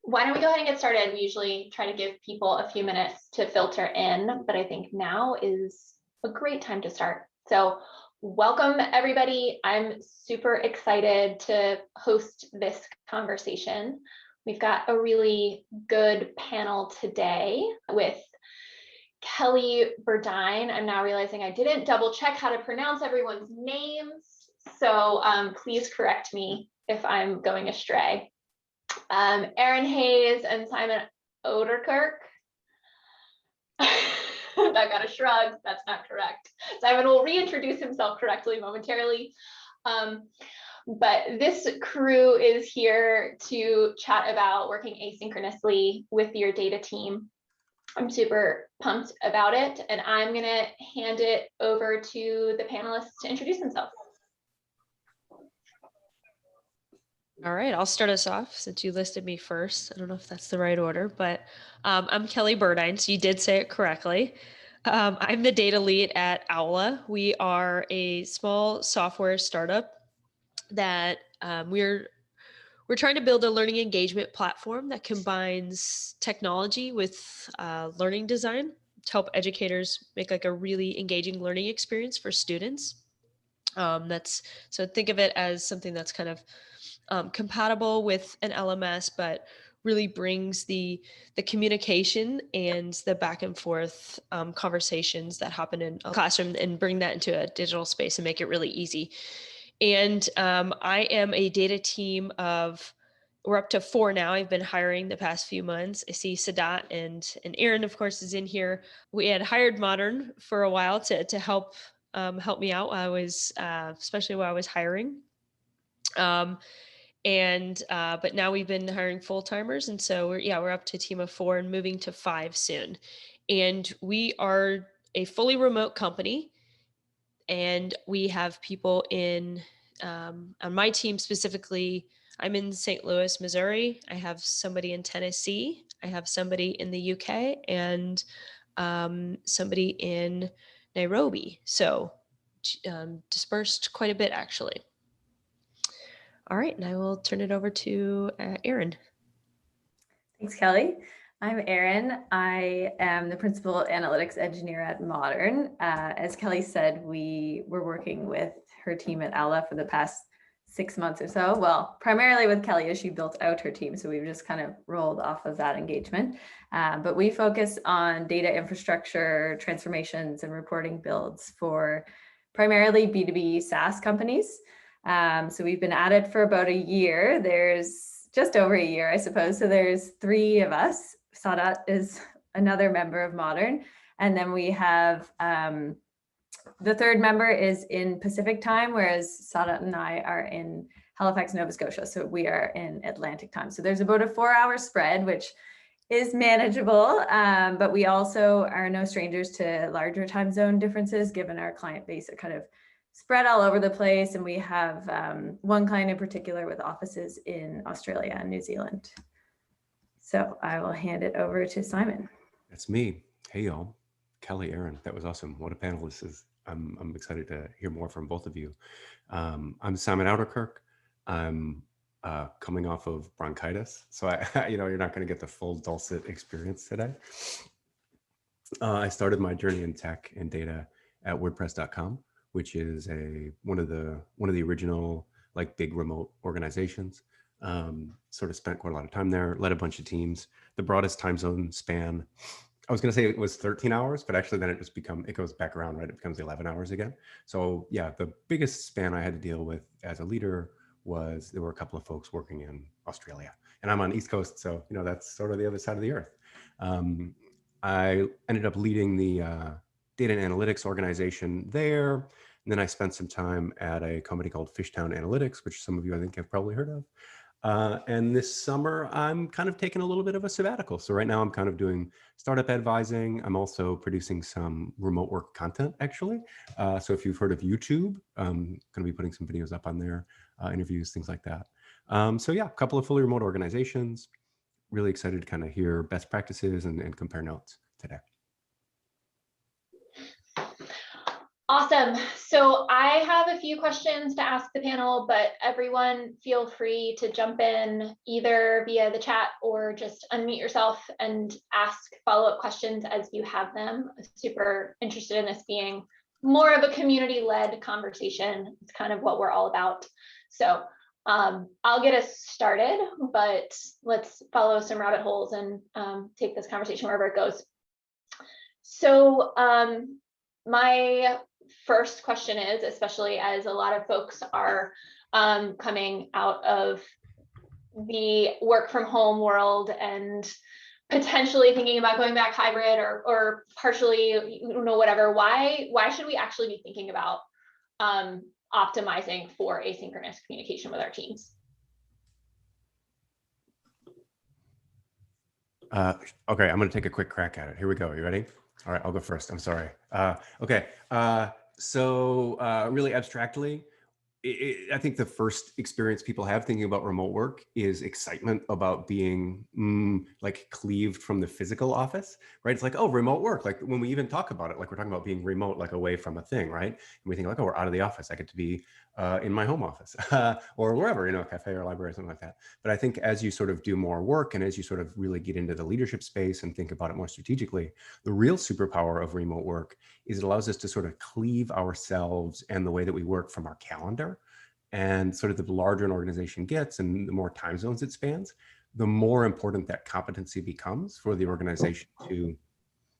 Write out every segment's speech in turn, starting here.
Why don't we go ahead and get started? We usually try to give people a few minutes to filter in, but I think now is a great time to start. So welcome everybody. I'm super excited to host this conversation. We've got a really good panel today with Kelly Burdine. I'm now realizing I didn't double check how to pronounce everyone's names. So please correct me if I'm going astray. Erin Hayes and Simon Ouderkirk. That got a shrug. That's not correct. Simon will reintroduce himself correctly momentarily. But this crew is here to chat about working asynchronously with your data team. I'm super pumped about it, and I'm going to hand it over to the panelists to introduce themselves. All right, I'll start us off since you listed me first. I don't know if that's the right order, but I'm Kelly Burdine, so you did say it correctly. I'm the data lead at Aula. We are a small software startup that we're trying to build a learning engagement platform that combines technology with learning design to help educators make like a really engaging learning experience for students. So think of it as something that's kind of compatible with an LMS, but really brings the communication and the back and forth conversations that happen in a classroom and bring that into a digital space and make it really easy. And I am a data team of, we're up to 4 now. I've been hiring the past few months. I see Sadat and Erin, of course, is in here. We had hired Modern for a while to help me out while I was, especially while I was hiring. But now we've been hiring full-timers, and so we're up to a team of 4 and moving to 5 soon. And we are a fully remote company, and we have people in on my team specifically. I'm in St. Louis, Missouri. I have somebody in Tennessee. I have somebody in the UK, and somebody in Nairobi. So dispersed quite a bit, actually. All right, and I will turn it over to Erin. Thanks, Kelly. I'm Erin. I am the principal analytics engineer at Modern. As Kelly said, we were working with her team at Aula for the past 6 months or so. Well, primarily with Kelly as she built out her team. So we've just kind of rolled off of that engagement. But we focus on data infrastructure transformations and reporting builds for primarily B2B SaaS companies. So we've been at it for about a year. There's just over a year, I suppose. So there's 3 of us. Sadat is another member of Modern. And then we have the 3rd member is in Pacific time, whereas Sadat and I are in Halifax, Nova Scotia. So we are in Atlantic time. So there's about a 4-hour spread, which is manageable. But we also are no strangers to larger time zone differences, given our client base are kind of spread all over the place. And we have one client in particular with offices in Australia and New Zealand. So I will hand it over to Simon. That's me. Hey, y'all. Kelly, Erin, that was awesome. What a panel this is. I'm excited to hear more from both of you. I'm Simon Ouderkirk. I'm coming off of bronchitis. So you're not going to get the full dulcet experience today. I started my journey in tech and data at WordPress.com, which is one of the original like big remote organizations. Sort of spent quite a lot of time there, led a bunch of teams. The broadest time zone span, I was going to say it was 13 hours, but actually then it goes back around, right? It becomes 11 hours again. So yeah, the biggest span I had to deal with as a leader was there were a couple of folks working in Australia, and I'm on East Coast, so that's sort of the other side of the earth. I ended up leading the data and analytics organization there. And then I spent some time at a company called Fishtown Analytics, which some of you I think have probably heard of. And this summer, I'm kind of taking a little bit of a sabbatical. So right now I'm kind of doing startup advising. I'm also producing some remote work content, actually. So if you've heard of YouTube, I'm going to be putting some videos up on there, interviews, things like that. So yeah, a couple of fully remote organizations. Really excited to kind of hear best practices and compare notes today. Awesome. So I have a few questions to ask the panel, but everyone feel free to jump in either via the chat or just unmute yourself and ask follow-up questions as you have them. I'm super interested in this being more of a community-led conversation. It's kind of what we're all about. So I'll get us started, but let's follow some rabbit holes and take this conversation wherever it goes. So my first question is, especially as a lot of folks are coming out of the work from home world and potentially thinking about going back hybrid or partially, whatever, why should we actually be thinking about optimizing for asynchronous communication with our teams? Okay, I'm going to take a quick crack at it. Here we go. You ready? All right, I'll go first. I'm sorry. Okay, so really abstractly, I think the first experience people have thinking about remote work is excitement about being like cleaved from the physical office, right? It's like, oh, remote work. Like when we even talk about it, like we're talking about being remote, like away from a thing, right? And we think like, oh, we're out of the office. I get to be in my home office or wherever, a cafe or library or something like that. But I think as you sort of do more work and as you sort of really get into the leadership space and think about it more strategically, the real superpower of remote work is it allows us to sort of cleave ourselves and the way that we work from our calendar. And sort of the larger an organization gets and the more time zones it spans, the more important that competency becomes for the organization to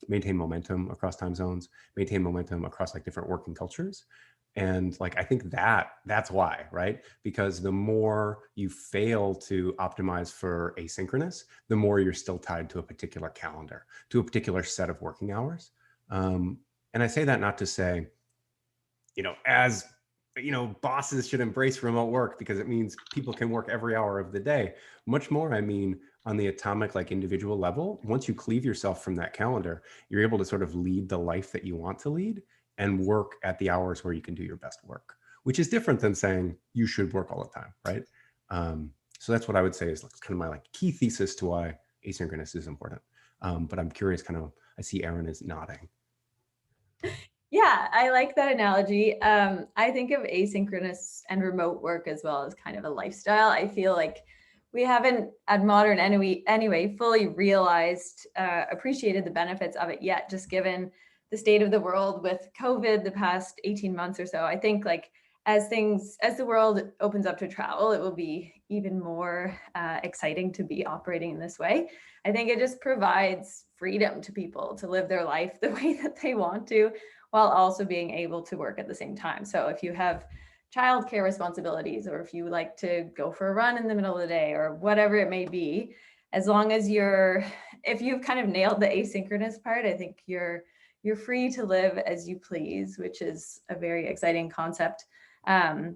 maintain momentum across time zones, maintain momentum across like different working cultures. And like, I think that's why, right? Because the more you fail to optimize for asynchronous, the more you're still tied to a particular calendar, to a particular set of working hours. And I say that not to say, as bosses should embrace remote work because it means people can work every hour of the day. Much more, I mean, on the atomic, like individual level, once you cleave yourself from that calendar, you're able to sort of lead the life that you want to lead and work at the hours where you can do your best work, which is different than saying you should work all the time, right? So that's what I would say is kind of my like key thesis to why asynchronous is important. But I'm curious, I see Erin is nodding. Yeah, I like that analogy. I think of asynchronous and remote work as well as kind of a lifestyle. I feel like we haven't at Modern anyway fully realized, appreciated the benefits of it yet, just given the state of the world with COVID the past 18 months or so. I think like as the world opens up to travel, it will be even more exciting to be operating in this way. I think it just provides freedom to people to live their life the way that they want to, while also being able to work at the same time. So if you have childcare responsibilities, or if you like to go for a run in the middle of the day, or whatever it may be, as long as if you've kind of nailed the asynchronous part, I think you're free to live as you please, which is a very exciting concept. I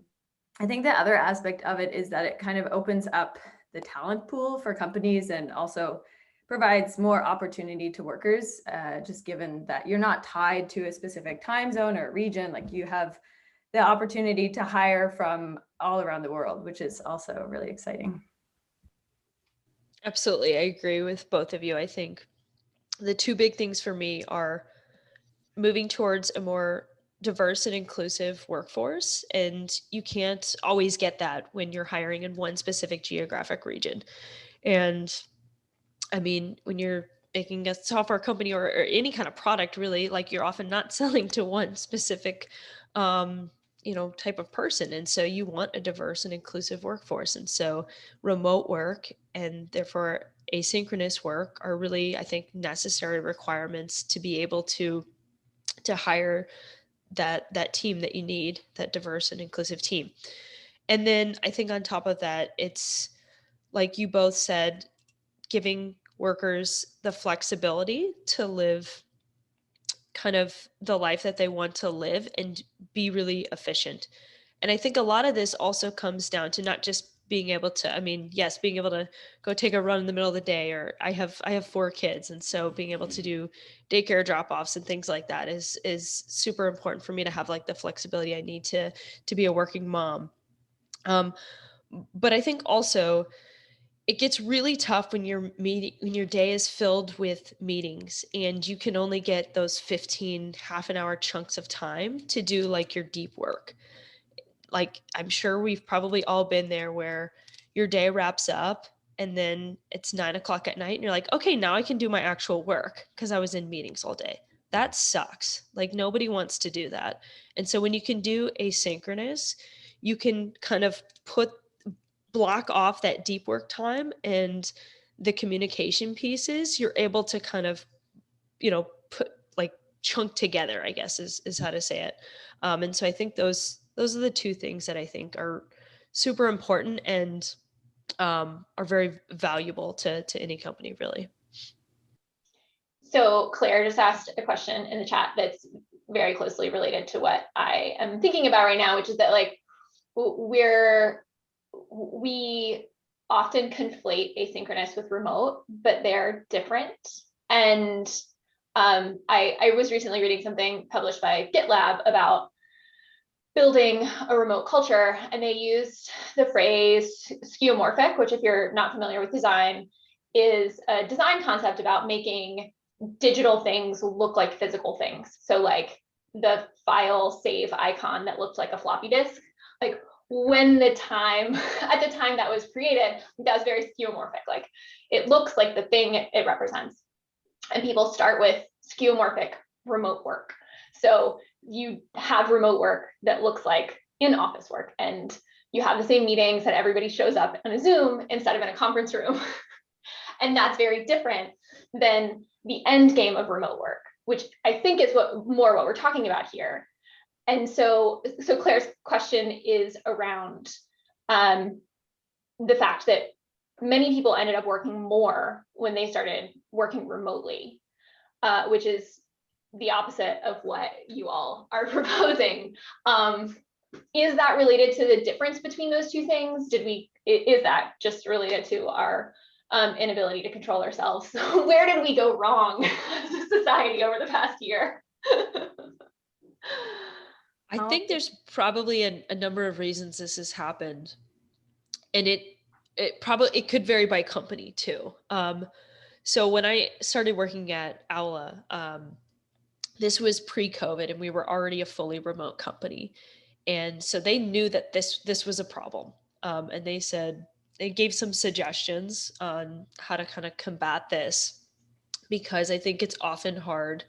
think the other aspect of it is that it kind of opens up the talent pool for companies and also provides more opportunity to workers, just given that you're not tied to a specific time zone or region. Like you have the opportunity to hire from all around the world, which is also really exciting. Absolutely. I agree with both of you. I think the two big things for me are moving towards a more diverse and inclusive workforce. And you can't always get that when you're hiring in one specific geographic region. And I mean, when you're making a software company or any kind of product, really, like you're often not selling to one specific, type of person. And so you want a diverse and inclusive workforce. And so remote work and therefore asynchronous work are really, I think, necessary requirements to be able to hire that team that you need, that diverse and inclusive team. And then I think on top of that, it's like you both said, giving workers the flexibility to live kind of the life that they want to live and be really efficient. And I think a lot of this also comes down to not just being able to, I mean, yes, being able to go take a run in the middle of the day, or I have 4 kids. And so being able to do daycare drop-offs and things like that is super important for me to have like the flexibility I need to be a working mom. But I think also it gets really tough when when your day is filled with meetings and you can only get those 15 half an hour chunks of time to do like your deep work. Like, I'm sure we've probably all been there where your day wraps up and then it's 9 o'clock at night and you're like, okay, now I can do my actual work because I was in meetings all day. That sucks. Like, nobody wants to do that. And so when you can do asynchronous, you can kind of block off that deep work time, and the communication pieces you're able to kind of, put like chunk together, I guess is how to say it. And so I think those are the two things that I think are super important and are very valuable to any company, really. So Claire just asked a question in the chat that's very closely related to what I am thinking about right now, which is that like we often conflate asynchronous with remote, but they're different. And I was recently reading something published by GitLab about building a remote culture, and they used the phrase skeuomorphic, which if you're not familiar with design, is a design concept about making digital things look like physical things. So like the file save icon that looked like a floppy disk, like at the time that was created, that was very skeuomorphic. Like it looks like the thing it represents. And people start with skeuomorphic remote work. So you have remote work that looks like in-office work, and you have the same meetings that everybody shows up on a Zoom instead of in a conference room. And that's very different than the end game of remote work, which I think is what we're talking about here. And so Claire's question is around the fact that many people ended up working more when they started working remotely, which is the opposite of what you all are proposing. Is that related to the difference between those two things? Is that just related to our inability to control ourselves? Where did we go wrong as a society over the past year? I think there's probably a number of reasons this has happened, and it could vary by company too. So when I started working at Aula, this was pre-COVID, and we were already a fully remote company, and so they knew that this was a problem, and they gave some suggestions on how to kind of combat this, because I think it's often hard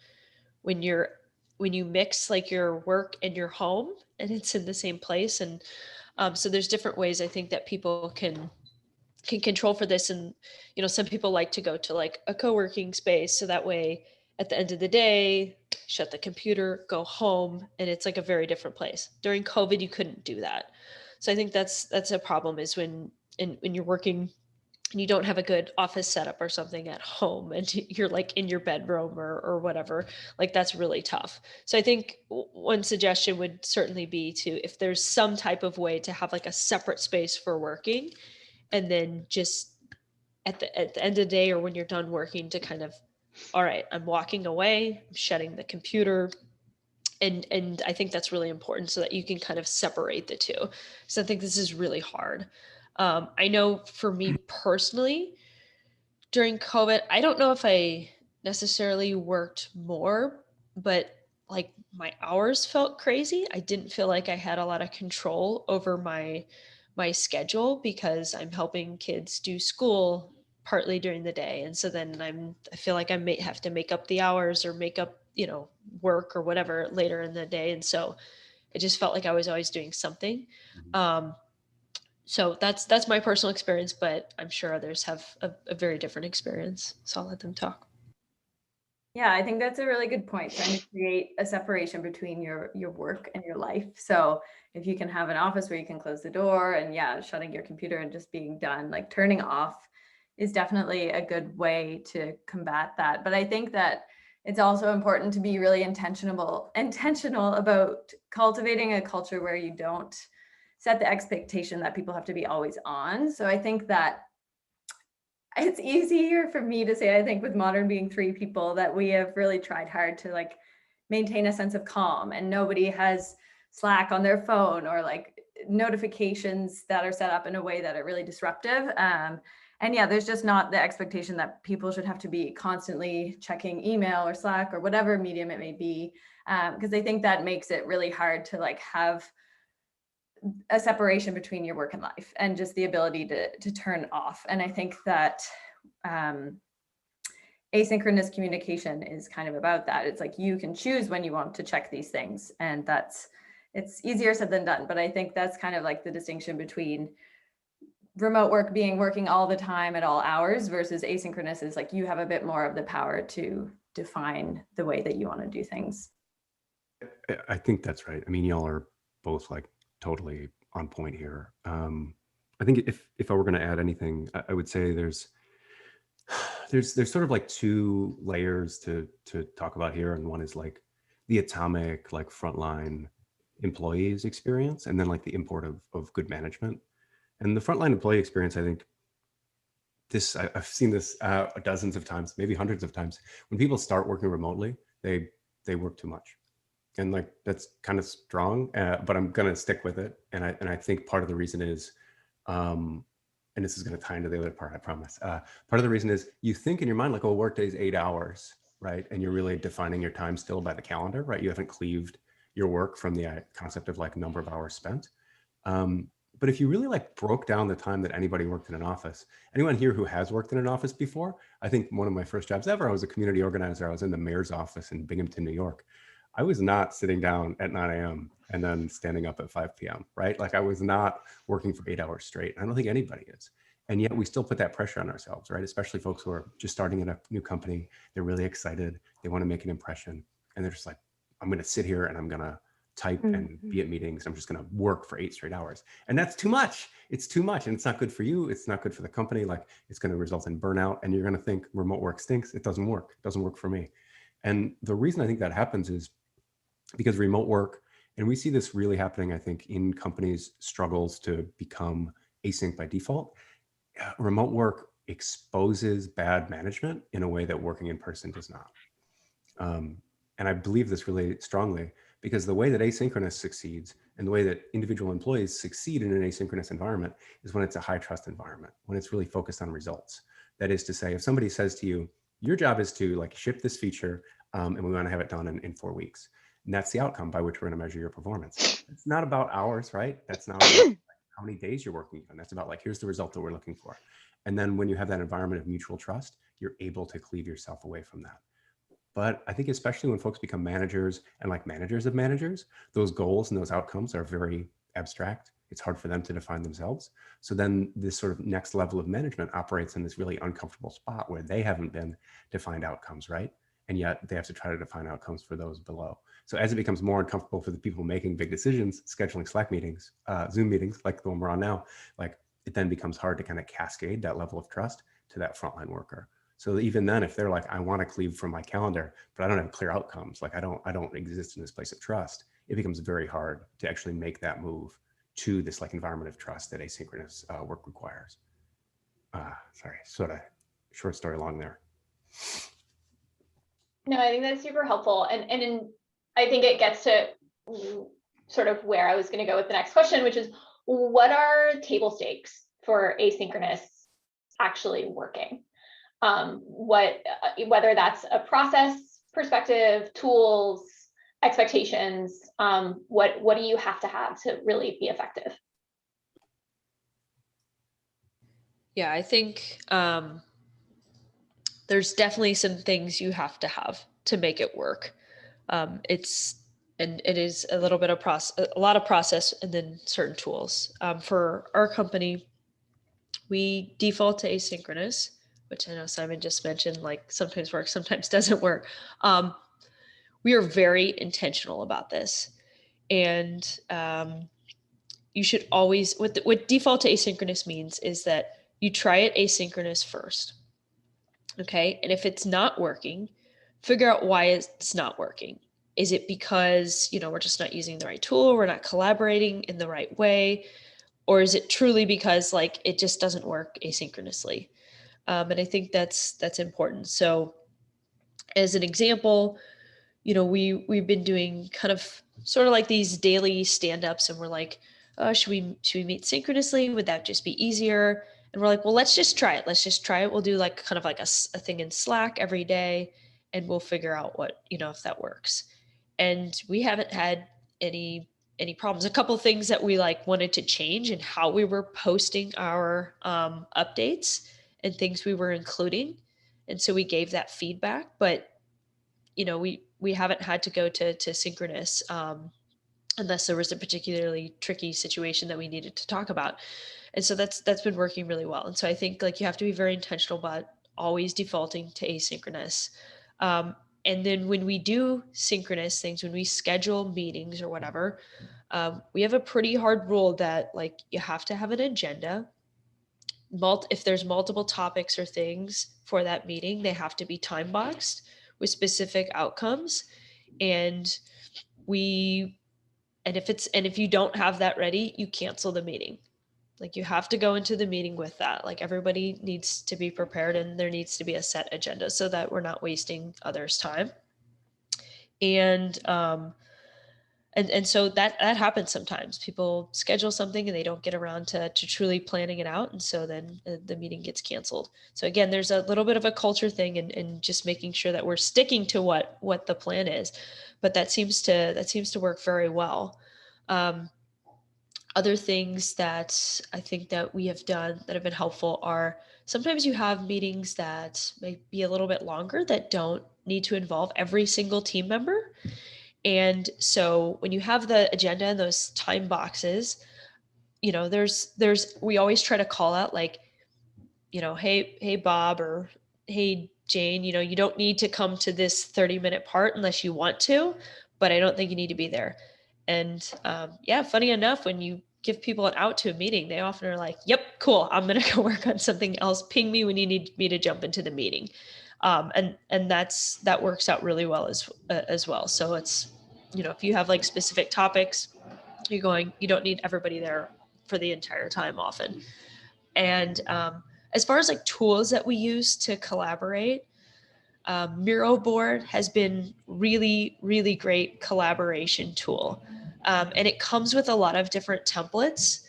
when you mix like your work and your home and it's in the same place. And so there's different ways I think that people can control for this. And some people like to go to like a co-working space, so that way at the end of the day, shut the computer, go home, and it's like a very different place. During COVID, you couldn't do that. So I think that's a problem, is when you're working and you don't have a good office setup or something at home, and you're like in your bedroom or whatever, like that's really tough. So I think one suggestion would certainly be if there's some type of way to have like a separate space for working, and then just at the end of the day, or when you're done working, to kind of, all right, I'm walking away, I'm shutting the computer. And I think that's really important, so that you can kind of separate the two. So I think this is really hard. I know for me personally, during COVID, I don't know if I necessarily worked more, but like my hours felt crazy. I didn't feel like I had a lot of control over my schedule, because I'm helping kids do school partly during the day. And so then I feel like I may have to make up the hours, or make up, work or whatever later in the day. And so it just felt like I was always doing something. So that's my personal experience, but I'm sure others have a very different experience. So I'll let them talk. Yeah, I think that's a really good point, trying to create a separation between your work and your life. So if you can have an office where you can close the door, and shutting your computer and just being done, like turning off, is definitely a good way to combat that. But I think that it's also important to be really intentional about cultivating a culture where you don't set the expectation that people have to be always on. So I think that it's easier for me to say, I think with Modern being 3 people, that we have really tried hard to like maintain a sense of calm, and nobody has Slack on their phone, or like notifications that are set up in a way that are really disruptive. And yeah, there's just not the expectation that people should have to be constantly checking email or Slack or whatever medium it may be, because I think that makes it really hard to like have a separation between your work and life and just the ability to turn off. And I think that asynchronous communication is kind of about that. It's like you can choose when you want to check these things, and it's easier said than done. But I think that's kind of like the distinction between remote work being working all the time at all hours versus asynchronous is like you have a bit more of the power to define the way that you want to do things. I think that's right. I mean, y'all are both like totally on point here. I think if I were going to add anything, I would say there's sort of like two layers to talk about here, and one is like the atomic like frontline employees experience, and then like the import of good management. And the frontline employee experience, I think I've seen this dozens of times, maybe hundreds of times. When people start working remotely, they work too much. And like, that's kind of strong, but I'm going to stick with it. And I think part of the reason is, and this is going to tie into the other part, I promise. Part of the reason is you think in your mind, like, oh, workday is 8 hours, right? And you're really defining your time still by the calendar, right? You haven't cleaved your work from the concept of like number of hours spent. But if you really like broke down the time that anybody worked in an office, anyone here who has worked in an office before, I think one of my first jobs ever, I was a community organizer. I was in the mayor's office in Binghamton, New York. I was not sitting down at 9 a.m. and then standing up at 5 p.m., right? Like I was not working for 8 hours straight. I don't think anybody is. And yet we still put that pressure on ourselves, right? Especially folks who are just starting in a new company. They're really excited. They want to make an impression. And they're just like, I'm going to sit here and I'm going to type and be at meetings. I'm just going to work for 8 straight hours. And that's too much. It's too much. And it's not good for you. It's not good for the company. Like it's going to result in burnout. And you're going to think remote work stinks. It doesn't work. It doesn't work for me. And the reason I think that happens is because remote work, and we see this really happening, I think, in companies' struggles to become async by default. Remote work exposes bad management in a way that working in person does not. And I believe this really strongly because the way that asynchronous succeeds and the way that individual employees succeed in an asynchronous environment is when it's a high trust environment, when it's really focused on results. That is to say, if somebody says to you, your job is to like ship this feature and we want to have it done in 4 weeks. And that's the outcome by which we're going to measure your performance. It's not about hours, right? That's not about how many days you're working on. That's about like, here's the result that we're looking for. And then when you have that environment of mutual trust, you're able to cleave yourself away from that. But I think especially when folks become managers and like managers of managers, those goals and those outcomes are very abstract. It's hard for them to define themselves. So then this sort of next level of management operates in this really uncomfortable spot where they haven't been defined outcomes, right? And yet they have to try to define outcomes for those below. So as it becomes more uncomfortable for the people making big decisions, scheduling Slack meetings, Zoom meetings, like the one we're on now, like it then becomes hard to kind of cascade that level of trust to that frontline worker. So even then, if they're like, I want to cleave from my calendar, but I don't have clear outcomes, like I don't exist in this place of trust, it becomes very hard to actually make that move to this like environment of trust that asynchronous work requires. Sorry, sort of short story long there. No, I think that's super helpful. I think it gets to sort of where I was going to go with the next question, which is what are table stakes for asynchronous actually working? Whether that's a process perspective, tools, expectations, what do you have to really be effective? Yeah, I think there's definitely some things you have to make it work. It is a little bit of a lot of process, and then certain tools. For our company, we default to asynchronous, which I know Simon just mentioned, like sometimes works, sometimes doesn't work. We are very intentional about this. And you should always, what default to asynchronous means is that you try it asynchronous first. Okay. And if it's not working, figure out why it's not working. Is it because, we're just not using the right tool? We're not collaborating in the right way? Or is it truly because like it just doesn't work asynchronously? And I think that's important. So as an example, we've been doing kind of sort of like these daily stand-ups, and we're like, should we meet synchronously? Would that just be easier? And we're like, well, let's just try it. Let's just try it. We'll do like kind of like a thing in Slack every day, and we'll figure out what, if that works. And we haven't had any problems. A couple of things that we like wanted to change in how we were posting our updates and things we were including. And so we gave that feedback, but we haven't had to go to synchronous unless there was a particularly tricky situation that we needed to talk about. And so that's been working really well. And so I think like you have to be very intentional about always defaulting to asynchronous. And then when we do synchronous things, when we schedule meetings or whatever, we have a pretty hard rule that like you have to have an agenda. If there's multiple topics or things for that meeting, they have to be time boxed with specific outcomes. And if you don't have that ready, you cancel the meeting. Like you have to go into the meeting with that. Like everybody needs to be prepared, and there needs to be a set agenda so that we're not wasting others' time. And so that happens sometimes. People schedule something and they don't get around to truly planning it out, and so then the meeting gets canceled. So again, there's a little bit of a culture thing, and just making sure that we're sticking to what the plan is. But that seems to work very well. Other things that I think that we have done that have been helpful are sometimes you have meetings that may be a little bit longer that don't need to involve every single team member. And so when you have the agenda and those time boxes, we always try to call out like, hey Bob, or hey Jane, you don't need to come to this 30-minute part unless you want to, but I don't think you need to be there. And funny enough, when you give people an out to a meeting, they often are like, yep, cool, I'm going to go work on something else. Ping me when you need me to jump into the meeting. And that works out really well as well. So it's, if you have like specific topics, you don't need everybody there for the entire time often. And as far as like tools that we use to collaborate, Muralboard has been really, really great collaboration tool. And it comes with a lot of different templates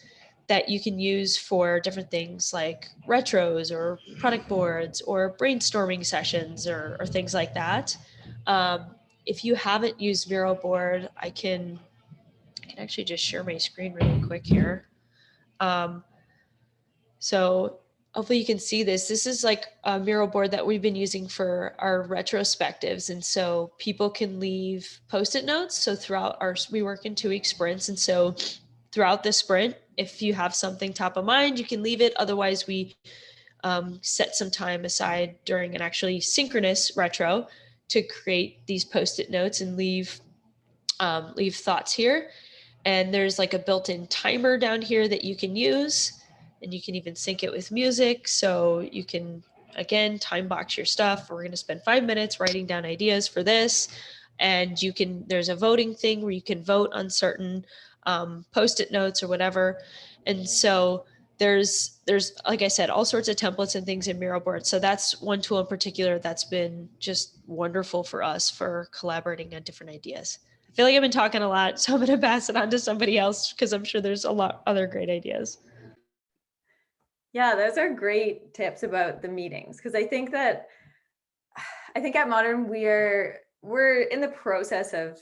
that you can use for different things like retros or product boards or brainstorming sessions or things like that. If you haven't used Muralboard, I can actually just share my screen really quick here. So hopefully you can see this. This is like a Muralboard that we've been using for our retrospectives. And so people can leave Post-it notes. So we work in 2-week sprints. And so throughout the sprint, if you have something top of mind, you can leave it. Otherwise, we set some time aside during an actually synchronous retro to create these Post-it notes and leave thoughts here. And there's like a built-in timer down here that you can use, and you can even sync it with music. So you can, again, time box your stuff. We're going to spend 5 minutes writing down ideas for this. And there's a voting thing where you can vote on certain Post-it notes or whatever. And so there's, like I said, all sorts of templates and things in Muralboard. So that's one tool in particular that's been just wonderful for us for collaborating on different ideas. I feel like I've been talking a lot, so I'm going to pass it on to somebody else because I'm sure there's a lot other great ideas. Yeah, those are great tips about the meetings, because I think at Modern we're in the process of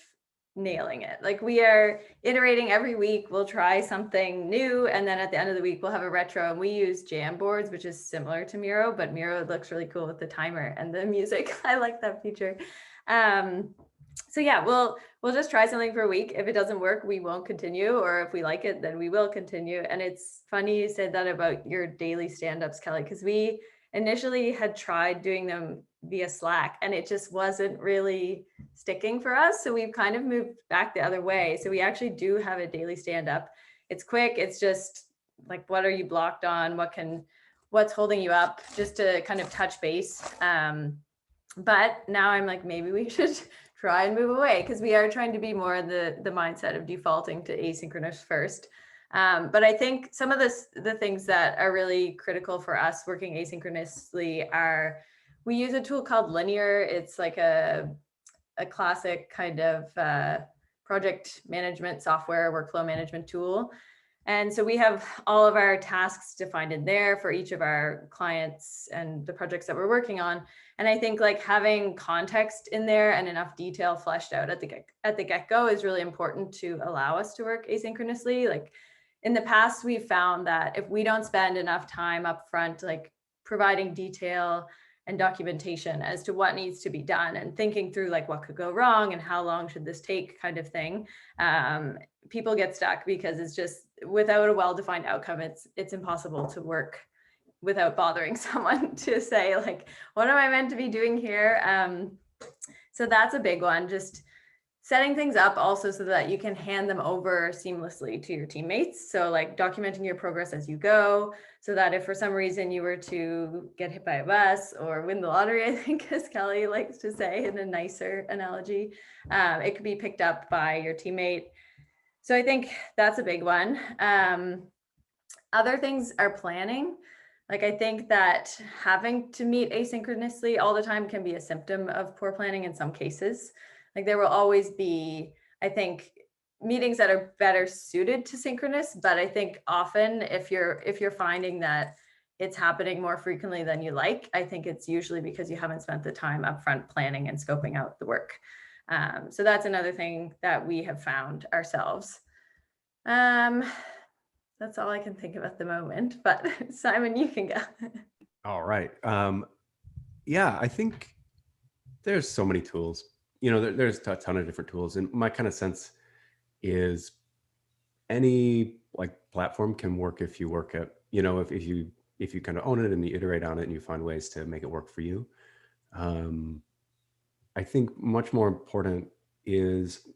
nailing it. Like we are iterating every week. We'll try something new, and then at the end of the week we'll have a retro, and we use Jamboards, which is similar to Miro, but Miro looks really cool with the timer and the music. I like that feature. So yeah, we'll just try something for a week. If it doesn't work, we won't continue, or if we like it, then we will continue. And it's funny you said that about your daily stand-ups, Kelly, because we initially had tried doing them via Slack, and it just wasn't really sticking for us. So we've kind of moved back the other way. So we actually do have a daily stand-up. It's quick. It's just like, what are you blocked on? What's holding you up? Just to kind of touch base. But now I'm like, maybe we should try and move away, because we are trying to be more in the mindset of defaulting to asynchronous first. But I think some of the things that are really critical for us working asynchronously are, we use a tool called Linear. It's like a classic kind of project management software, workflow management tool. And so we have all of our tasks defined in there for each of our clients and the projects that we're working on. And I think like having context in there and enough detail fleshed out at the get-go is really important to allow us to work asynchronously. Like in the past, we've found that if we don't spend enough time up front, like providing detail and documentation as to what needs to be done and thinking through like what could go wrong and how long should this take kind of thing, people get stuck because it's just without a well-defined outcome, it's impossible to work without bothering someone to say like, what am I meant to be doing here? So that's a big one, just setting things up also so that you can hand them over seamlessly to your teammates. So like documenting your progress as you go, so that if for some reason you were to get hit by a bus or win the lottery, I think as Kelly likes to say in a nicer analogy, it could be picked up by your teammate. So I think that's a big one. Other things are planning. Like I think that having to meet asynchronously all the time can be a symptom of poor planning in some cases. Like there will always be, I think, meetings that are better suited to synchronous, but I think often if you're finding that it's happening more frequently than you like, I think it's usually because you haven't spent the time upfront planning and scoping out the work. So that's another thing that we have found ourselves. That's all I can think of at the moment, but Simon, you can go. All right. Yeah, I think there's so many tools. There's a ton of different tools, and my kind of sense is any like platform can work if you work at, if you kind of own it and you iterate on it and you find ways to make it work for you. I think much more important is,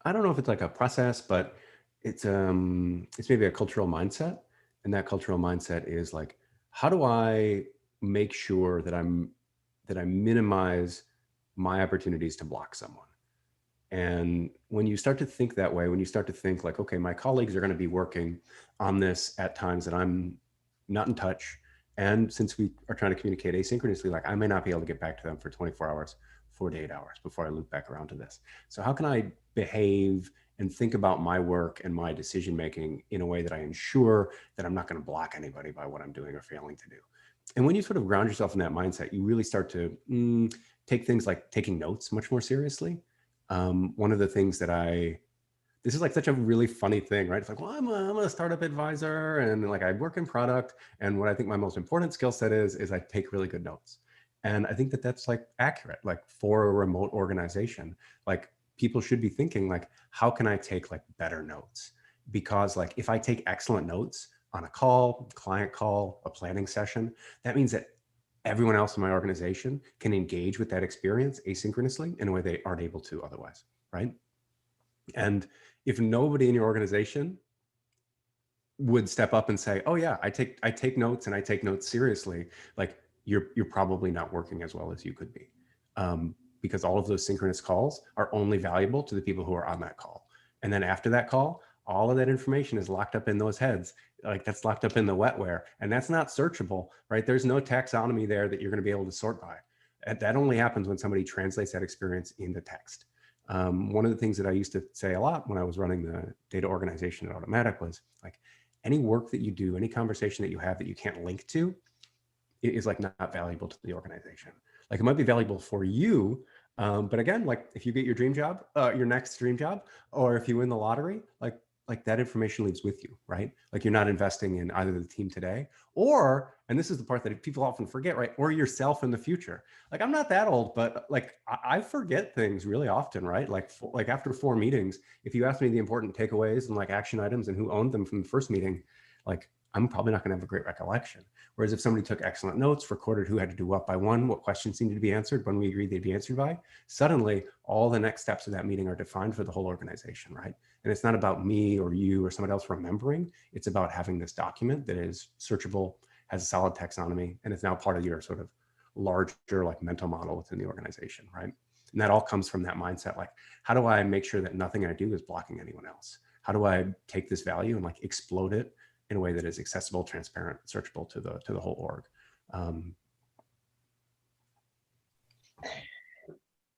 I don't know if it's like a process, but it's maybe a cultural mindset. And that cultural mindset is like, how do I make sure that I minimize my opportunities to block someone? And when you start to think that way, when you start to think like, okay, my colleagues are going to be working on this at times that I'm not in touch. And since we are trying to communicate asynchronously, like I may not be able to get back to them for 24 hours, 48 hours before I loop back around to this. So how can I behave and think about my work and my decision-making in a way that I ensure that I'm not going to block anybody by what I'm doing or failing to do? And when you sort of ground yourself in that mindset, you really start to take things like taking notes much more seriously. One of the things that this is like such a really funny thing, right? It's like, well, I'm a startup advisor and like I work in product. And what I think my most important skill set is I take really good notes. And I think that that's like accurate, like for a remote organization, like people should be thinking like, how can I take like better notes? Because like, if I take excellent notes on a call, client call, a planning session, that means that everyone else in my organization can engage with that experience asynchronously in a way they aren't able to otherwise, right? And if nobody in your organization would step up and say, oh yeah, I take notes and I take notes seriously, like you're probably not working as well as you could be. Because all of those synchronous calls are only valuable to the people who are on that call. And then after that call, all of that information is locked up in those heads, like that's locked up in the wetware, and that's not searchable, right? There's no taxonomy there that you're going to be able to sort by. And that only happens when somebody translates that experience into text. One of the things that I used to say a lot when I was running the data organization at Automatic was like, any work that you do, any conversation that you have that you can't link to is like not valuable to the organization. Like it might be valuable for you, but again, like if you get your dream job, your next dream job, or if you win the lottery, like that information leaves with you, right? Like you're not investing in either the team today or, and this is the part that people often forget, right? Or yourself in the future. Like I'm not that old, but like I forget things really often, right? Like after 4 meetings, if you ask me the important takeaways and like action items and who owned them from the first meeting, like I'm probably not going to have a great recollection. Whereas if somebody took excellent notes, recorded who had to do what by when, what questions needed to be answered, when we agreed they'd be answered by, suddenly all the next steps of that meeting are defined for the whole organization, right? And it's not about me or you or somebody else remembering. It's about having this document that is searchable, has a solid taxonomy, and it's now part of your sort of larger like mental model within the organization, right? And that all comes from that mindset, like, how do I make sure that nothing I do is blocking anyone else? How do I take this value and like explode it in a way that is accessible, transparent, searchable to the whole org?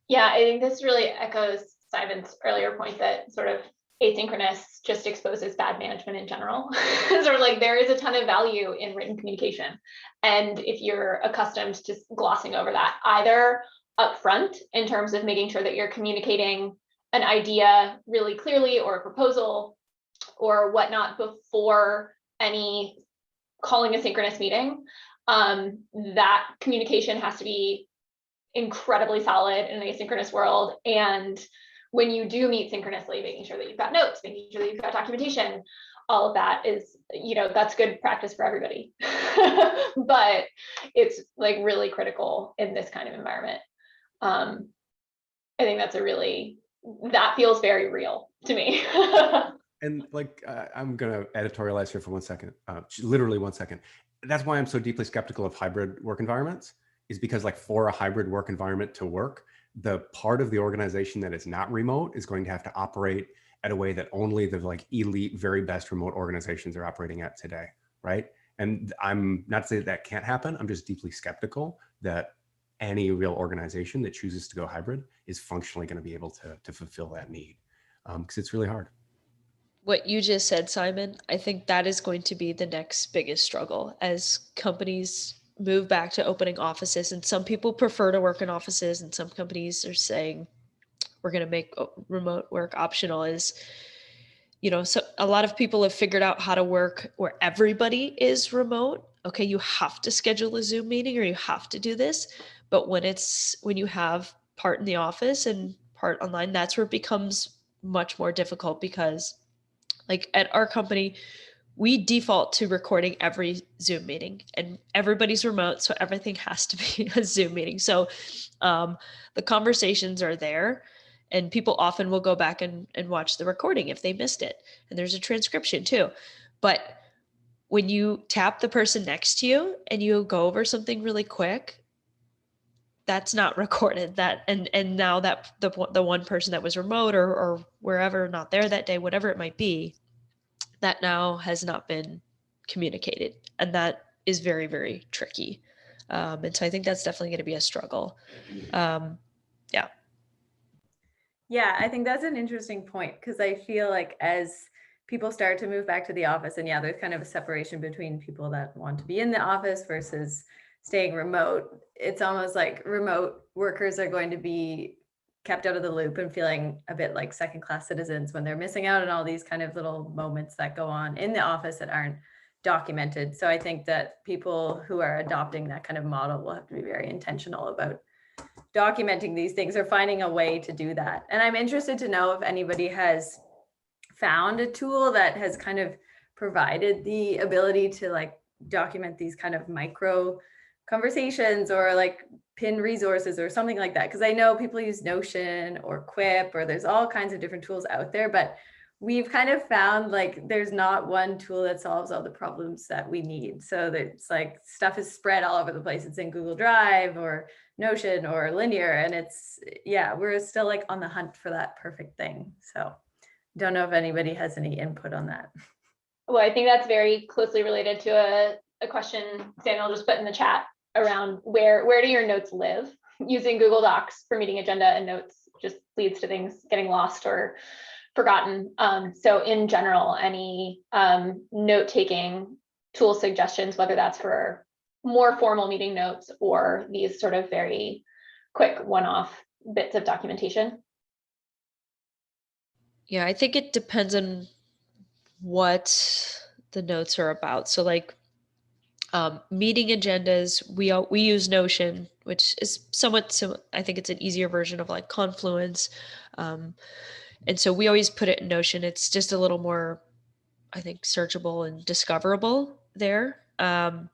Yeah, I think this really echoes Simon's earlier point that sort of asynchronous just exposes bad management in general. So like there is a ton of value in written communication. And if you're accustomed to glossing over that, either upfront in terms of making sure that you're communicating an idea really clearly or a proposal or whatnot before any calling a synchronous meeting, that communication has to be incredibly solid in an asynchronous world. And when you do meet synchronously, making sure that you've got notes, making sure that you've got documentation, all of that is, that's good practice for everybody. But it's like really critical in this kind of environment. I think that feels very real to me. And like, I'm going to editorialize here for 1 second, literally 1 second. That's why I'm so deeply skeptical of hybrid work environments, is because like for a hybrid work environment to work, the part of the organization that is not remote is going to have to operate at a way that only the like elite, very best remote organizations are operating at today, right? And I'm not to say that can't happen. I'm just deeply skeptical that any real organization that chooses to go hybrid is functionally going to be able to fulfill that need, because it's really hard. What you just said, Simon, I think that is going to be the next biggest struggle as companies move back to opening offices. And some people prefer to work in offices, and some companies are saying we're going to make remote work optional. So a lot of people have figured out how to work where everybody is remote. Okay, you have to schedule a Zoom meeting or you have to do this. But when you have part in the office and part online, that's where it becomes much more difficult, because like at our company, we default to recording every Zoom meeting, and everybody's remote, so everything has to be a Zoom meeting. So the conversations are there, and people often will go back and watch the recording if they missed it. And there's a transcription too. But when you tap the person next to you and you go over something really quick, that's not recorded. And now that the one person that was remote or wherever, not there that day, whatever it might be, that now has not been communicated, and that is very, very tricky. And so I think that's definitely going to be a struggle. Yeah, I think that's an interesting point, because I feel like as people start to move back to the office, and there's kind of a separation between people that want to be in the office versus staying remote. It's almost like remote workers are going to be kept out of the loop and feeling a bit like second-class citizens when they're missing out on all these kind of little moments that go on in the office that aren't documented. So I think that people who are adopting that kind of model will have to be very intentional about documenting these things or finding a way to do that. And I'm interested to know if anybody has found a tool that has kind of provided the ability to like document these kind of micro conversations or like pin resources or something like that. Because I know people use Notion or Quip, or there's all kinds of different tools out there, but we've kind of found like there's not one tool that solves all the problems that we need. So it's like stuff is spread all over the place. It's in Google Drive or Notion or Linear, and we're still like on the hunt for that perfect thing. So don't know if anybody has any input on that. Well, I think that's very closely related to a question Samuel just put in the chat around where do your notes live? Using Google Docs for meeting agenda and notes just leads to things getting lost or forgotten. So in general, any note-taking tool suggestions, whether that's for more formal meeting notes or these sort of very quick one-off bits of documentation? Yeah, I think it depends on what the notes are about. So like meeting agendas, we use Notion, which is somewhat similar. I think it's an easier version of like Confluence. And so we always put it in Notion. It's just a little more, I think, searchable and discoverable there. So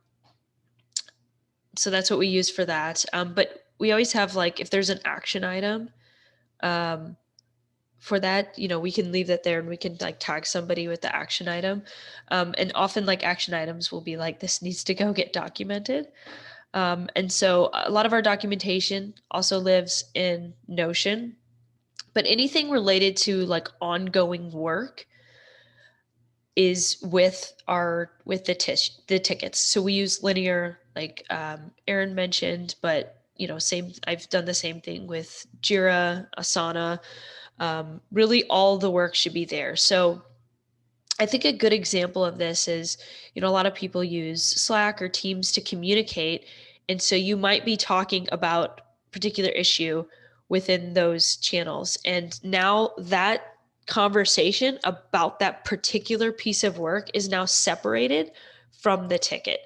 that's what we use for that. But we always have like, if there's an action item for that, we can leave that there and we can like tag somebody with the action item. And often like action items will be like, this needs to go get documented. And so a lot of our documentation also lives in Notion, but anything related to like ongoing work is with the tickets. So we use Linear, like Erin mentioned, but I've done the same thing with Jira, Asana. Really all the work should be there. So I think a good example of this is, a lot of people use Slack or Teams to communicate. And so you might be talking about a particular issue within those channels. And now that conversation about that particular piece of work is now separated from the ticket.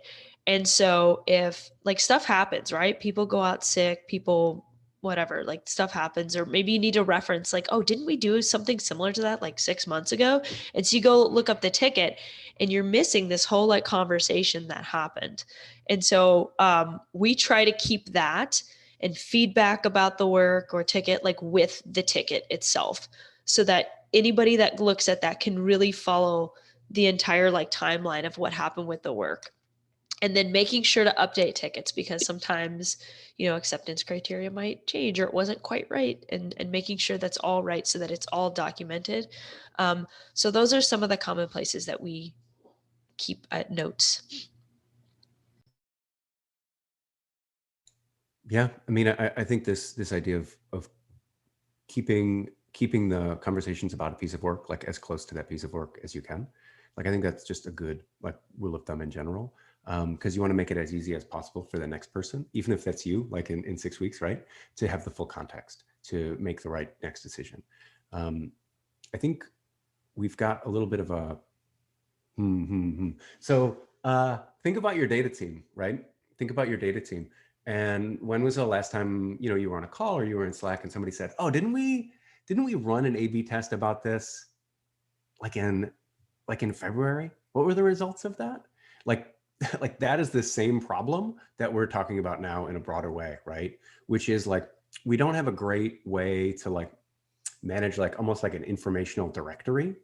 And so if like stuff happens, right? People go out sick, people whatever, like stuff happens, or maybe you need a reference like, oh, didn't we do something similar to that like 6 months ago? And so you go look up the ticket and you're missing this whole like conversation that happened. And so we try to keep that and feedback about the work or ticket like with the ticket itself, so that anybody that looks at that can really follow the entire like timeline of what happened with the work. And then making sure to update tickets, because sometimes acceptance criteria might change or it wasn't quite right, and making sure that's all right so that it's all documented. So those are some of the common places that we keep notes. Yeah, I mean, I think this idea of keeping the conversations about a piece of work like as close to that piece of work as you can, like I think that's just a good like rule of thumb in general, because you want to make it as easy as possible for the next person, even if that's you, like in 6 weeks, right, to have the full context to make the right next decision. I think we've got a little bit of a So think about your data team, right? Think about your data team. And when was the last time you were on a call or you were in Slack and somebody said, "Oh, didn't we run an A/B test about this like in February? What were the results of that?" Like like that is the same problem that we're talking about now in a broader way, right? Which is like we don't have a great way to like manage like almost like an informational directory.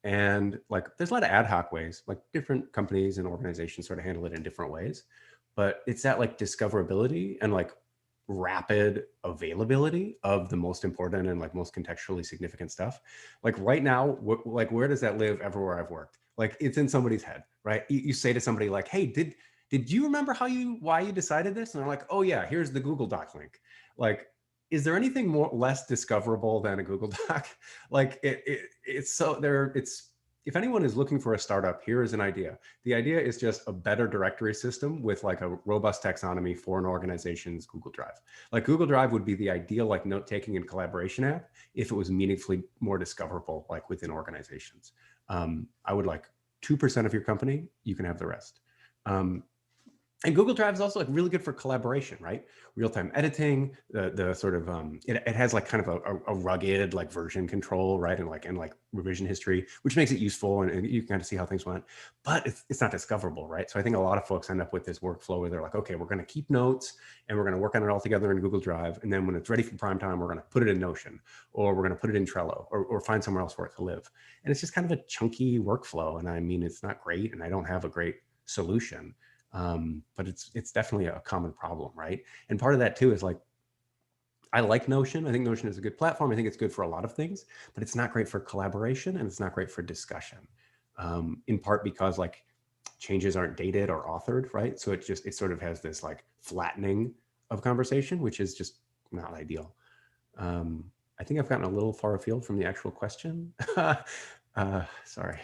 And like there's a lot of ad hoc ways, like different companies and organizations sort of handle it in different ways. But it's that like discoverability and like rapid availability of the most important and like most contextually significant stuff. Like right now, like where does that live everywhere I've worked? Like it's in somebody's head, right? You say to somebody like, "Hey, did you remember why you decided this?" And they're like, "Oh yeah, here's the Google Doc link." Like, is there anything less discoverable than a Google Doc? Like it's so there. It's if anyone is looking for a startup, here is an idea. The idea is just a better directory system with like a robust taxonomy for an organization's Google Drive. Like Google Drive would be the ideal like note-taking and collaboration app if it was meaningfully more discoverable like within organizations. I would like 2% of your company, you can have the rest. And Google Drive is also like really good for collaboration, right? Real-time editing, the sort of it has like kind of a rugged like version control, right? And like revision history, which makes it useful, and you can kind of see how things went. But it's not discoverable, right? So I think a lot of folks end up with this workflow where they're like, okay, we're going to keep notes and we're going to work on it all together in Google Drive, and then when it's ready for prime time, we're going to put it in Notion, or we're going to put it in Trello, or find somewhere else for it to live. And it's just kind of a chunky workflow, and I mean, it's not great, and I don't have a great solution. But it's definitely a common problem, right? And part of that too is like, I like Notion. I think Notion is a good platform. I think it's good for a lot of things, but it's not great for collaboration and it's not great for discussion. In part because like changes aren't dated or authored, right? So it sort of has this like flattening of conversation, which is just not ideal. I think I've gotten a little far afield from the actual question. Sorry.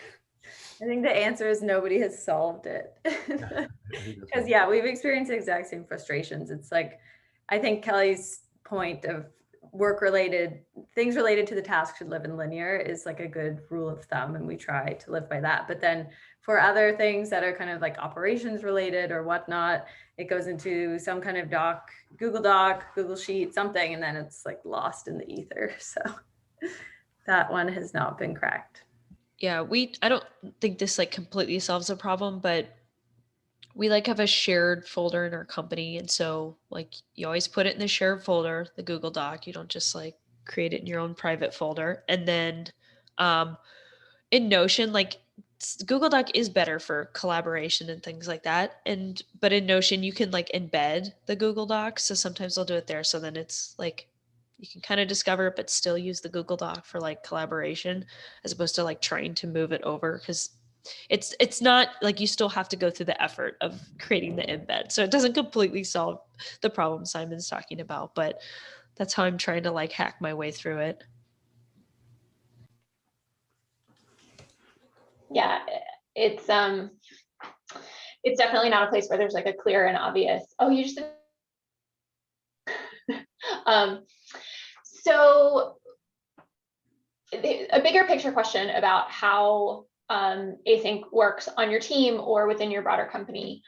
I think the answer is nobody has solved it. Because yeah, we've experienced the exact same frustrations. It's like, I think Kelly's point of things related to the task should live in linear is like a good rule of thumb, and we try to live by that. But then for other things that are kind of like operations related or whatnot, it goes into some kind of doc, Google Sheet, something, and then it's like lost in the ether. So that one has not been cracked. Yeah, I don't think this like completely solves the problem, but we like have a shared folder in our company. And so like you always put it in the shared folder, the Google Doc. You don't just like create it in your own private folder. And then in Notion, like Google Doc is better for collaboration and things like that. But in Notion, you can like embed the Google Doc. So sometimes I'll do it there. So then it's like you can kind of discover it, but still use the Google Doc for like collaboration, as opposed to like trying to move it over, because it's not like you still have to go through the effort of creating the embed. So it doesn't completely solve the problem Simon's talking about, but that's how I'm trying to like hack my way through it. Yeah, it's definitely not a place where there's like a clear and obvious, oh, you just so a bigger picture question about how async works on your team or within your broader company,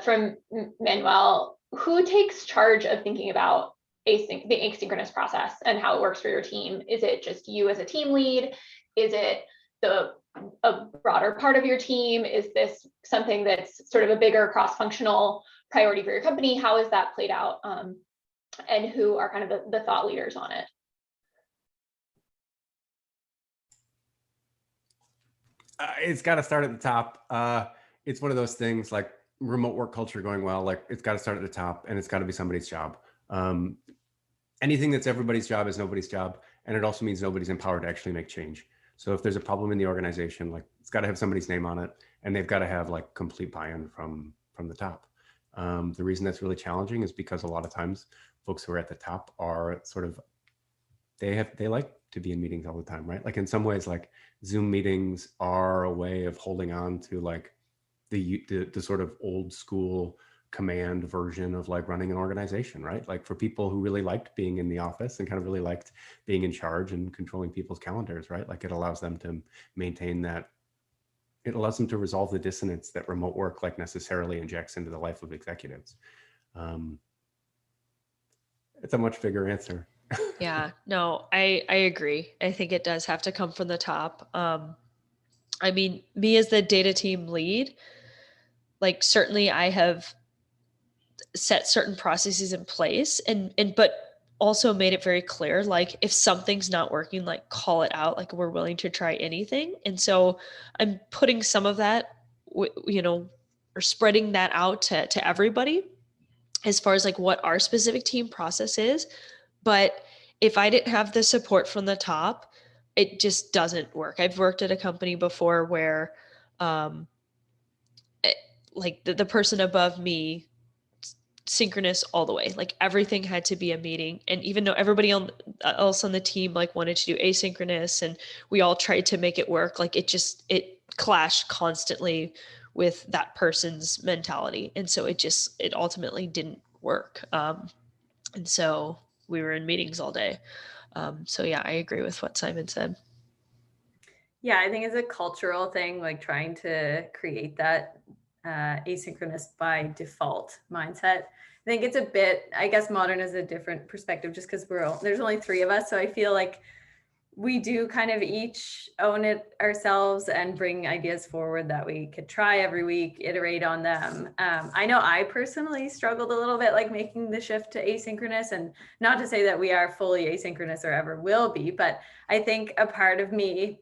from Manuel, who takes charge of thinking about the asynchronous process and how it works for your team? Is it just you as a team lead? Is it a broader part of your team? Is this something that's sort of a bigger cross-functional priority for your company? How is that played out? And who are kind of the thought leaders on it? It's got to start at the top. It's one of those things like remote work culture going well, like it's got to start at the top and it's got to be somebody's job. Anything that's everybody's job is nobody's job. And it also means nobody's empowered to actually make change. So if there's a problem in the organization, like it's got to have somebody's name on it, and they've got to have like complete buy-in from the top. The reason that's really challenging is because a lot of times folks who are at the top are sort of, they like to be in meetings all the time, right? Like in some ways, like Zoom meetings are a way of holding on to like the sort of old school command version of like running an organization, right? Like for people who really liked being in the office and kind of really liked being in charge and controlling people's calendars, right? Like it allows them to maintain that. It allows them to resolve the dissonance that remote work like necessarily injects into the life of executives. It's a much bigger answer. Yeah, no, I agree. I think it does have to come from the top. I mean, me as the data team lead, like certainly I have set certain processes in place and but also made it very clear, like if something's not working, like call it out, like we're willing to try anything. And so I'm putting some of that, you know, or spreading that out to everybody as far as like what our specific team process is. But if I didn't have the support from the top, it just doesn't work. I've worked at a company before where like the person above me, synchronous all the way, like everything had to be a meeting. And even though everybody else on the team like wanted to do asynchronous and we all tried to make it work, like it clashed constantly with that person's mentality. And so it ultimately didn't work. And so we were in meetings all day. So yeah, I agree with what Simon said. Yeah, I think it's a cultural thing, like trying to create that asynchronous by default mindset. I think it's a bit, I guess modern is a different perspective just because there's only 3 of us. So I feel like we do kind of each own it ourselves and bring ideas forward that we could try every week, iterate on them. I know I personally struggled a little bit like making the shift to asynchronous, and not to say that we are fully asynchronous or ever will be, but I think a part of me,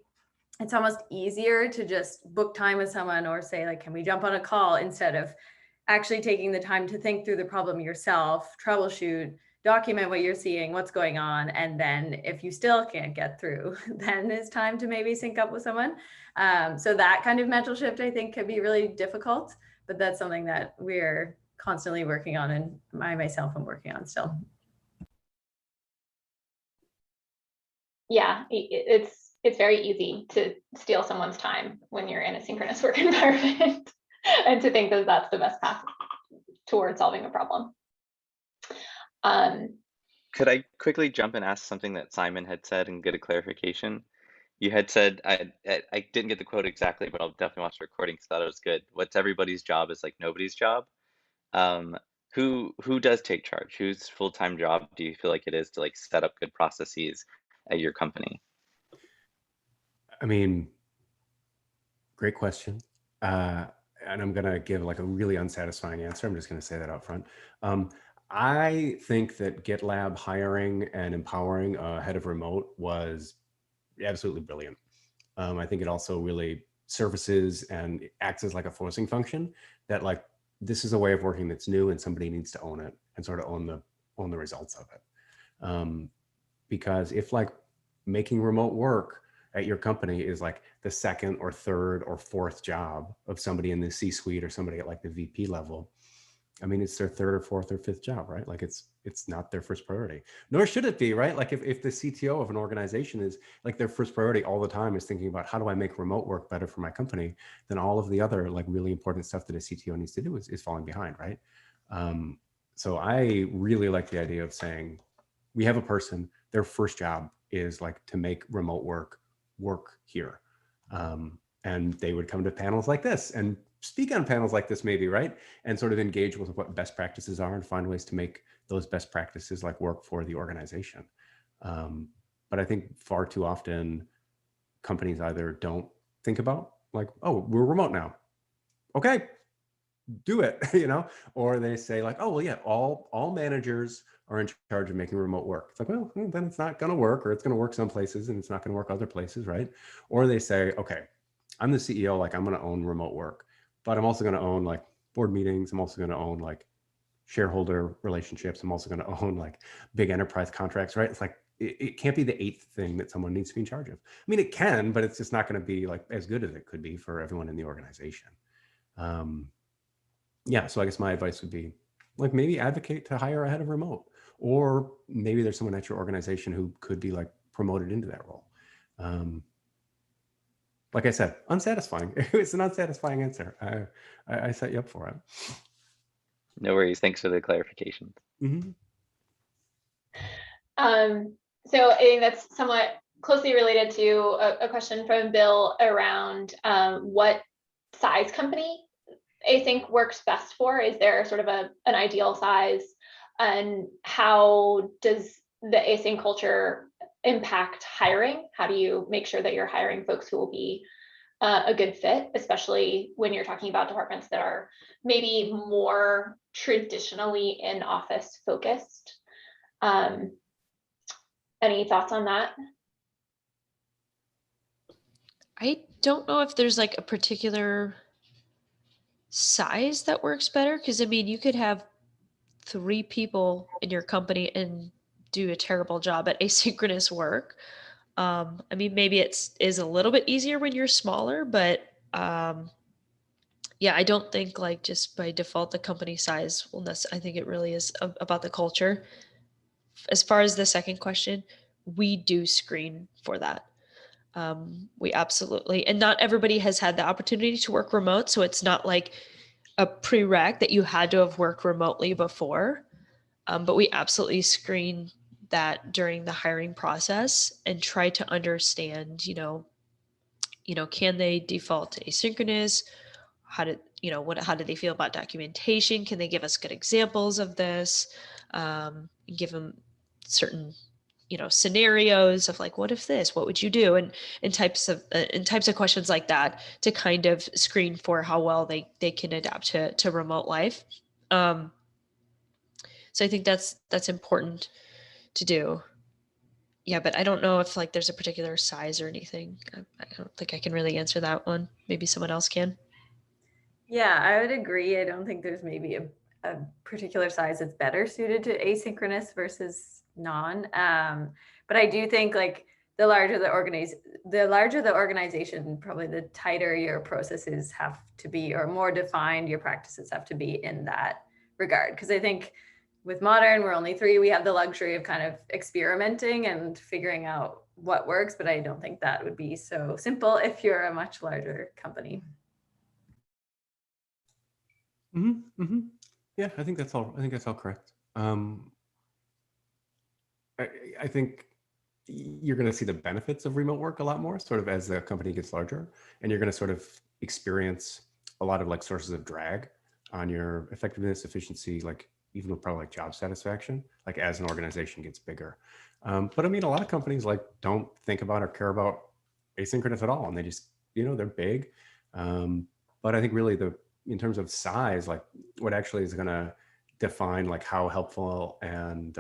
it's almost easier to just book time with someone or say like, can we jump on a call, instead of actually taking the time to think through the problem yourself, troubleshoot, document what you're seeing, what's going on. And then if you still can't get through, then it's time to maybe sync up with someone. So that kind of mental shift, I think, could be really difficult, but that's something that we're constantly working on, and myself am working on still. Yeah, it's very easy to steal someone's time when you're in a synchronous work environment and to think that that's the best path towards solving a problem. Could I quickly jump and ask something that Simon had said and get a clarification? You had said, I didn't get the quote exactly, but I'll definitely watch the recording because I thought it was good. What's everybody's job is like nobody's job. Who does take charge? Whose full-time job do you feel like it is to like set up good processes at your company? I mean, great question. And I'm going to give like a really unsatisfying answer. I'm just going to say that out front. I think that GitLab hiring and empowering a head of remote was absolutely brilliant. I think it also really services and acts as like a forcing function that like, this is a way of working that's new and somebody needs to own it and sort of own the results of it. Because if like making remote work at your company is like the second or third or fourth job of somebody in the C-suite or somebody at like the VP level, I mean, it's their third or fourth or fifth job, right? Like it's not their first priority, nor should it be, right? Like if the CTO of an organization is like their first priority all the time is thinking about how do I make remote work better for my company, then all of the other like really important stuff that a CTO needs to do is falling behind, right? So I really like the idea of saying, we have a person, their first job is like to make remote work here. And they would come to panels like this and speak on panels like this maybe, right? And sort of engage with what best practices are and find ways to make those best practices like work for the organization. But I think far too often companies either don't think about like, oh, we're remote now. Okay, do it, you know, or they say like, oh, well, yeah, all managers are in charge of making remote work. It's like, well, then it's not going to work, or it's going to work some places and it's not going to work other places, right? Or they say, okay, I'm the CEO, like I'm going to own remote work, but I'm also going to own like board meetings. I'm also going to own like shareholder relationships. I'm also going to own like big enterprise contracts, right? It's like, it can't be the eighth thing that someone needs to be in charge of. I mean, it can, but it's just not going to be like as good as it could be for everyone in the organization. Yeah, so I guess my advice would be like maybe advocate to hire a head of remote, or maybe there's someone at your organization who could be like promoted into that role. Like I said, unsatisfying. It's an unsatisfying answer. I set you up for it. No worries. Thanks for the clarification. Mm-hmm. So I think that's somewhat closely related to a question from Bill around what size company async works best for. Is there sort of an ideal size, and how does the async culture impact hiring? How do you make sure that you're hiring folks who will be a good fit, especially when you're talking about departments that are maybe more traditionally in office focused? Any thoughts on that? I don't know if there's like a particular size that works better, because I mean, you could have 3 people in your company and do a terrible job at asynchronous work. I mean, maybe is a little bit easier when you're smaller, but yeah, I don't think like just by default the company size will I think it really is about the culture. As far as the second question, we do screen for that. We absolutely, and not everybody has had the opportunity to work remote, so it's not like a prereq that you had to have worked remotely before. But we absolutely screen that during the hiring process and try to understand, can they default to asynchronous? How do they feel about documentation? Can they give us good examples of this? Give them certain, scenarios of like, what if this, what would you do? And types of questions like that to kind of screen for how well they can adapt to remote life. So I think that's important to do. Yeah, but I don't know if like there's a particular size or anything. I don't think I can really answer that one. Maybe someone else can. Yeah, I would agree. I don't think there's maybe a particular size that's better suited to asynchronous versus non. But I do think like the larger the organization, probably the tighter your processes have to be, or more defined your practices have to be in that regard. Because I think with modern, we're only 3. We have the luxury of kind of experimenting and figuring out what works, but I don't think that would be so simple if you're a much larger company. Mm-hmm, mm-hmm. Yeah, I think that's all correct. I think you're going to see the benefits of remote work a lot more sort of as the company gets larger, and you're going to sort of experience a lot of like sources of drag on your effectiveness, efficiency, like even with probably like job satisfaction, like as an organization gets bigger. But I mean, a lot of companies like don't think about or care about asynchronous at all, and they just, they're big. But I think really in terms of size, like what actually is going to define like how helpful and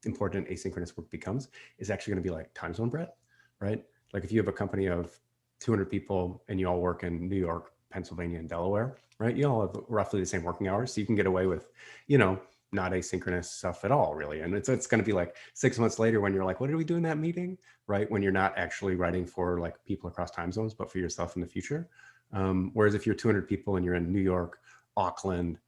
important asynchronous work becomes is actually going to be like time zone breadth, right? Like if you have a company of 200 people and you all work in New York, Pennsylvania, and Delaware, right? You all have roughly the same working hours. So you can get away with, not asynchronous stuff at all, really. And it's going to be like 6 months later when you're like, what did we do in that meeting? Right? When you're not actually writing for like people across time zones, but for yourself in the future. Whereas if you're 200 people and you're in New York, Auckland,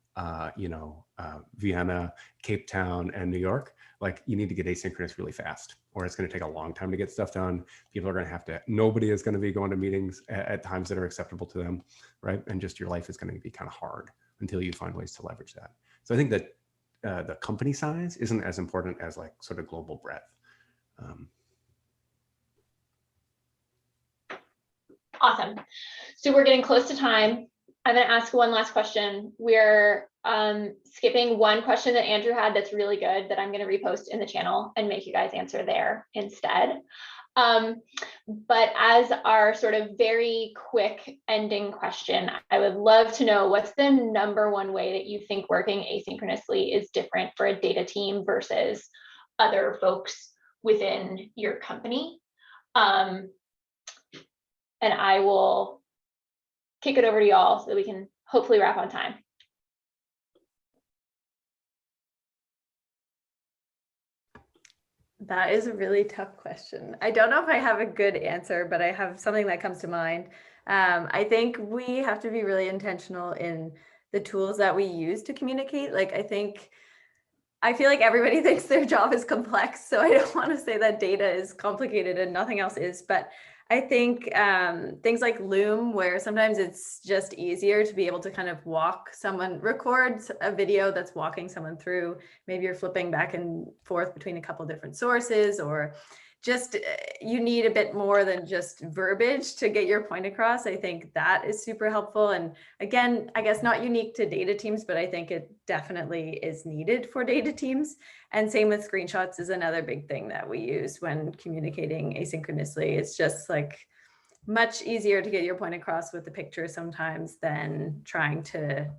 Vienna, Cape Town, and New York, like you need to get asynchronous really fast, or it's going to take a long time to get stuff done. People are going to have to, nobody is going to be going to meetings at times that are acceptable to them, right? And just your life is going to be kind of hard until you find ways to leverage that. So I think that the company size isn't as important as like sort of global breadth. Awesome. So we're getting close to time. I'm going to ask one last question. We're skipping one question that Andrew had that's really good that I'm going to repost in the channel and make you guys answer there instead. But as our sort of very quick ending question, I would love to know what's the number one way that you think working asynchronously is different for a data team versus other folks within your company. And I will kick it over to y'all so that we can hopefully wrap on time. That is a really tough question. I don't know if I have a good answer, but I have something that comes to mind. I think we have to be really intentional in the tools that we use to communicate. Like, I feel like everybody thinks their job is complex, so I don't want to say that data is complicated and nothing else is, but I think things like Loom, where sometimes it's just easier to be able to kind of record a video that's walking someone through. Maybe you're flipping back and forth between a couple different sources, or just you need a bit more than just verbiage to get your point across. I think that is super helpful. And again, I guess not unique to data teams, but I think it definitely is needed for data teams. And same with screenshots is another big thing that we use when communicating asynchronously. It's just like much easier to get your point across with the picture sometimes than trying to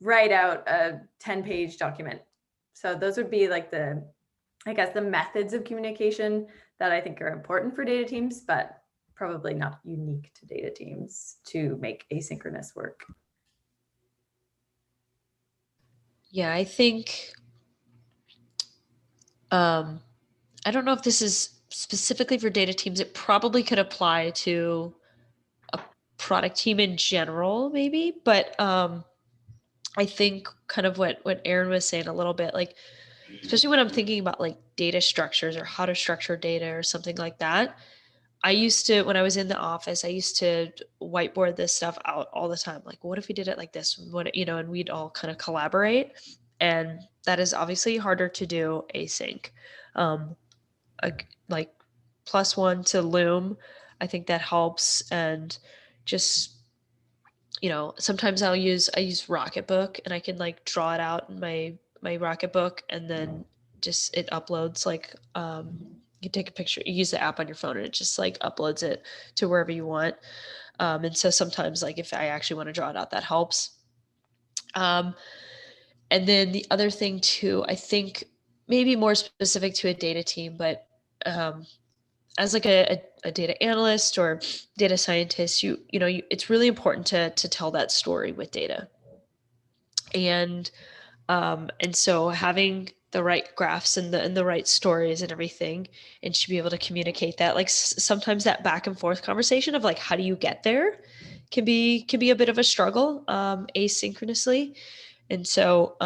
write out a 10-page document. So those would be like the methods of communication that I think are important for data teams, but probably not unique to data teams to make asynchronous work. Yeah, I think, I don't know if this is specifically for data teams. It probably could apply to a product team in general, maybe, but I think kind of what Erin was saying a little bit, like, especially when I'm thinking about like data structures or how to structure data or something like that. I used to, when I was in the office, I used to whiteboard this stuff out all the time. Like, what if we did it like this? What, and we'd all kind of collaborate. And that is obviously harder to do async. Like +1 to Loom, I think that helps. And just, sometimes I use Rocketbook, and I can like draw it out in my Rocketbook, and then just it uploads like you take a picture, you use the app on your phone, and it just like uploads it to wherever you want. And so sometimes, like, if I actually want to draw it out, that helps. And then the other thing too, I think maybe more specific to a data team, but as like a data analyst or data scientist, it's really important to tell that story with data. And so having the right graphs and the right stories and everything, and to be able to communicate that, like sometimes that back and forth conversation of like, how do you get there can be a bit of a struggle asynchronously. And so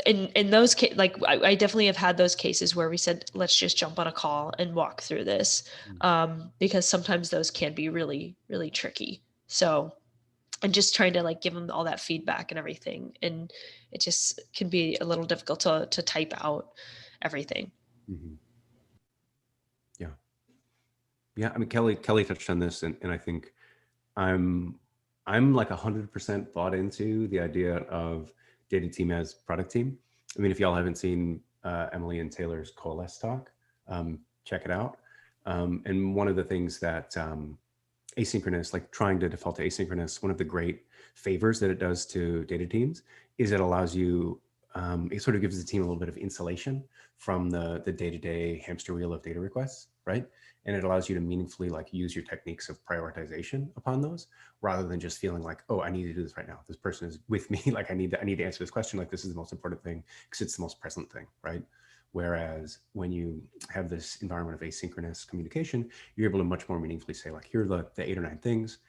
in those cases, like I definitely have had those cases where we said, let's just jump on a call and walk through this, because sometimes those can be really, really tricky. So, and just trying to like give them all that feedback and everything, and it just can be a little difficult to type out everything. Mm-hmm. Yeah. I mean, Kelly touched on this, and I think I'm like 100% bought into the idea of data team as product team. I mean, if y'all haven't seen Emily and Taylor's Coalesce talk, check it out. And one of the things that asynchronous, like trying to default to asynchronous, one of the great favors that it does to data teams is it allows you it sort of gives the team a little bit of insulation from the day-to-day hamster wheel of data requests, right? And it allows you to meaningfully like use your techniques of prioritization upon those, rather than just feeling like, oh, I need to do this right now. This person is with me. Like I need to answer this question. Like this is the most important thing because it's the most present thing, right? Whereas when you have this environment of asynchronous communication, you're able to much more meaningfully say like, here are the 8 or 9 things.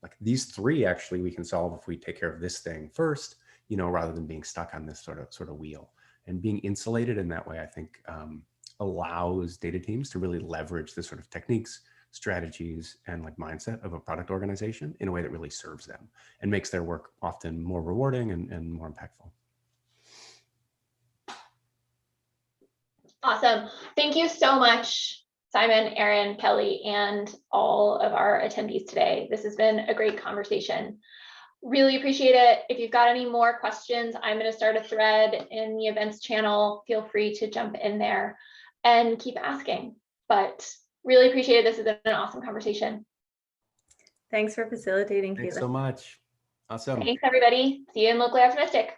Like these 3 actually we can solve if we take care of this thing first, you know, rather than being stuck on this sort of wheel. And being insulated in that way, I think allows data teams to really leverage the sort of techniques, strategies, and like mindset of a product organization in a way that really serves them and makes their work often more rewarding and more impactful. Awesome. Thank you so much, Simon, Erin, Kelly, and all of our attendees today. This has been a great conversation. Really appreciate it. If you've got any more questions, I'm going to start a thread in the events channel. Feel free to jump in there and keep asking. But really appreciate it. This has been an awesome conversation. Thanks for facilitating, Thanks Caitlin. so much. Awesome. Thanks, everybody. See you in Locally Optimistic.